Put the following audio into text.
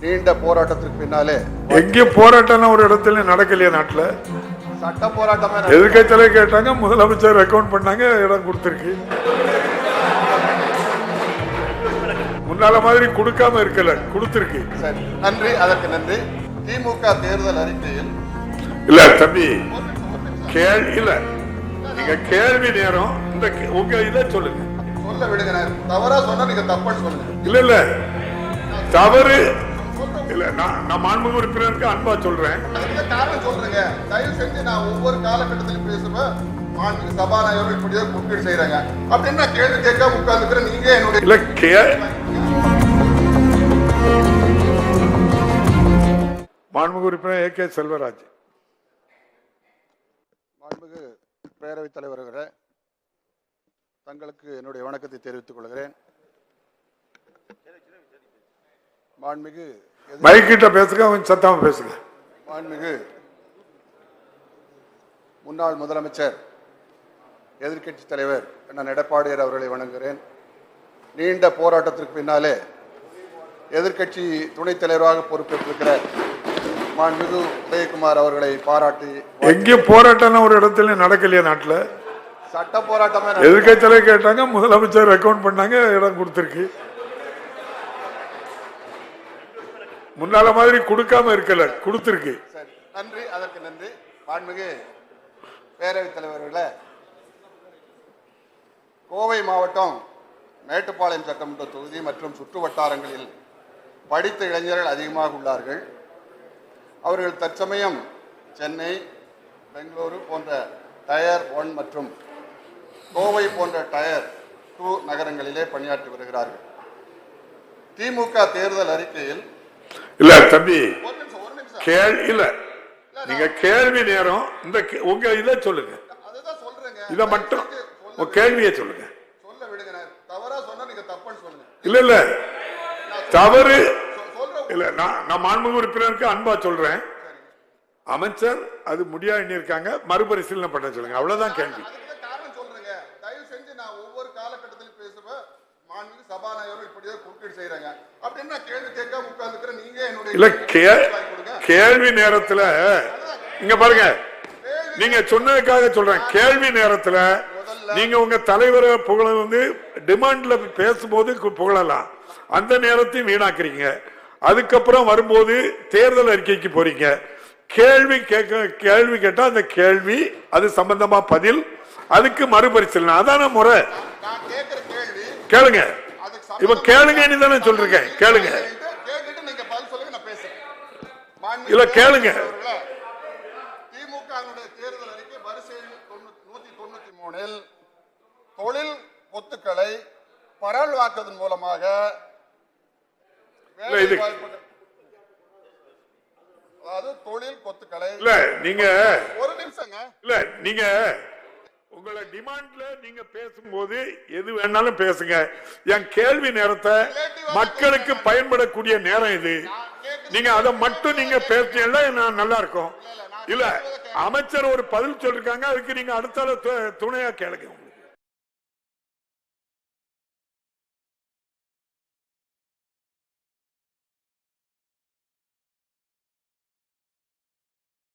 நீண்ட போராட்டத்திற்கு பின்னாலே எங்கே போராட்டம் ஒரு இடத்துல நடக்கலையா நாட்டுல? சட்ட போராட்டமே எதிர்க்கட்சியில கேட்டாங்க, முதலமைச்சர் ரெக்கமெண்ட் பண்ணாங்க, இடம் கொடுத்திருக்கு. முன்னால மாதிரி கொடுக்காம இருக்கல, கொடுத்திருக்கு. சரி, நன்றி, அதற்கு நன்றி. திமுக தேர்தல் அறிக்கையில் இல்ல தம்பி, கேள்வி இல்ல, நீங்க கேள்வி நேரம் இந்த உங்க இதை சொல்லுங்க. சொல்ல விடுங்க, தவறா சொன்னா நீங்க தப்புன்னு சொல்லுங்க. இல்ல இல்ல தவறு இல்ல, நான் மாண்புமிகு உறுப்பினருக்கு அன்பா சொல்றேன். காரணம் சொல்றேங்க, தயவு செஞ்சு நான் ஒவ்வொரு காலகட்டத்திலும் பேசுவேன். மாண்புமிகு சபாநாயகர் இப்படியே குறுக்கீடு செய்யறாங்க அப்படின்னு நான் கேள்வி கேட்காம உட்கார்ந்துக்கிறேன். நீங்க என்னுடைய இல்ல மாண்புமிகு உறுப்பினர் ஏ.கே. செல்வராஜ். மாண்புமிகு பேரவைத் தலைவர்களே, தங்களுக்கு என்னுடைய வணக்கத்தை தெரிவித்துக் கொள்கிறேன். மாண்புமிகு மைக்கிட்ட பேசுங்க, அவன் சத்தாம பேசுங்க. மாண்புமிகு முன்னாள் முதலமைச்சர் எதிர்க்கட்சி தலைவர் அண்ணன் எடப்பாடியார் அவர்களை வணங்குகிறேன். நீண்ட போராட்டத்திற்கு பின்னாலே எதிர்க்கட்சி துணைத் தலைவராக பொறுப்பேற்றிருக்கிற மாண்புமிகு உதயகுமார் அவர்களை பாராட்டி. எங்கே போராட்டம் ஒரு இடத்துல நடக்கலையா நாட்டுல? சட்ட போராட்டமே எதிர்க்கட்சியில கேட்டாங்க, முதலமைச்சர் ரெக்கமெண்ட் பண்ணாங்க, இடம் கொடுத்திருக்கு. முன்னால மாதிரி கொடுக்காம இருக்கல, கொடுத்திருக்கு. சரி, நன்றி, அதற்கு நன்றி. மாண்புமிகு பேரவைத் தலைவர்களே, கோவை மாவட்டம் மேட்டுப்பாளையம் சட்டமன்ற தொகுதி மற்றும் சுற்று வட்டாரங்களில் படித்த இளைஞர்கள் அதிகமாக உள்ளார்கள். அவர்கள் தற்சமயம் சென்னை, பெங்களூரு போன்ற டயர் 1 மற்றும் கோவை போன்ற டயர் 2 நகரங்களிலே பணியாற்றி வருகிறார்கள். திமுக தேர்தல் அறிக்கையில் இல்ல தம்பி, இல்ல நீங்க கேள்வி நேரம் இந்த உங்க இதை சொல்லுங்க. இத மட்டும் கேள்வியை சொல்லுங்க. சொல்ல விடுங்க, தவறா சொன்னா நீங்க தப்புன்னு சொல்லுங்க. இல்ல இல்ல தவறு இல்ல, நான் மாண்புமிகு உறுப்பினருக்கு அன்பா சொல்றேன். அமைச்சர் அது முடியாது இருக்காங்க, மறுபரிசீலனை பண்ண சொல்லுங்க, அவ்வளவுதான் கேள்வி. காரணம் சொல்றேங்க, தயவு செஞ்சு நான் ஒவ்வொரு காலகட்டத்திலும் பேசுவேன். மாண்புமிகு சபாநாயகர் இப்படியே குறுக்கீடு செய்யறாங்க அப்படின்னு நான் கேள்வி கேட்காம உட்கார்ந்துக்கிறேன். நீங்க என்னுடைய இல்ல கேள்வி நேரத்துல இங்க பாருங்க, நீங்க சொன்னதுக்காக சொல்றேன். கேள்வி நேரத்துல நீங்க உங்க தலைவரை புகழ டிமாண்ட்ல பேசும்போது புகழலாம், அந்த நேரத்தையும் வீணாக்குறீங்க. அதுக்கப்புறம் வரும்போது தேர்தல் அறிக்கைக்கு போறீங்க. கேள்வி கேட்டா அந்த கேள்வி அது சம்பந்தமா பதில், அதுக்கு மறுபரிசீலனை, அதான முறை. கேளுங்க, இப்ப கேளுங்க, நீ தானே சொல்றீங்க, கேளுங்க. இல்ல கேளுங்க. திமுக தேர்தல் அறிக்கை வரிசை 193 தொழில் ஒத்துக்களை பரவலாக்குவதன் மூலமாக தொழில் கொத்துக்களை இல்ல நீங்க ஒரு நிமிஷங்க, இல்ல நீங்க உங்களை டிமாண்ட்ல நீங்க பேசும்போது எது வேணாலும் பேசுங்க. என் கேள்வி நேரத்தை மக்களுக்கு பயன்படக்கூடிய நேரம் இது. நீங்க அதை மட்டும் நீங்க பேசினா நல்லா இருக்கும். இல்ல அமைச்சர் ஒரு பதில் சொல்லிருக்காங்க, அதுக்கு நீங்க அடுத்த துணையா கேளுங்க.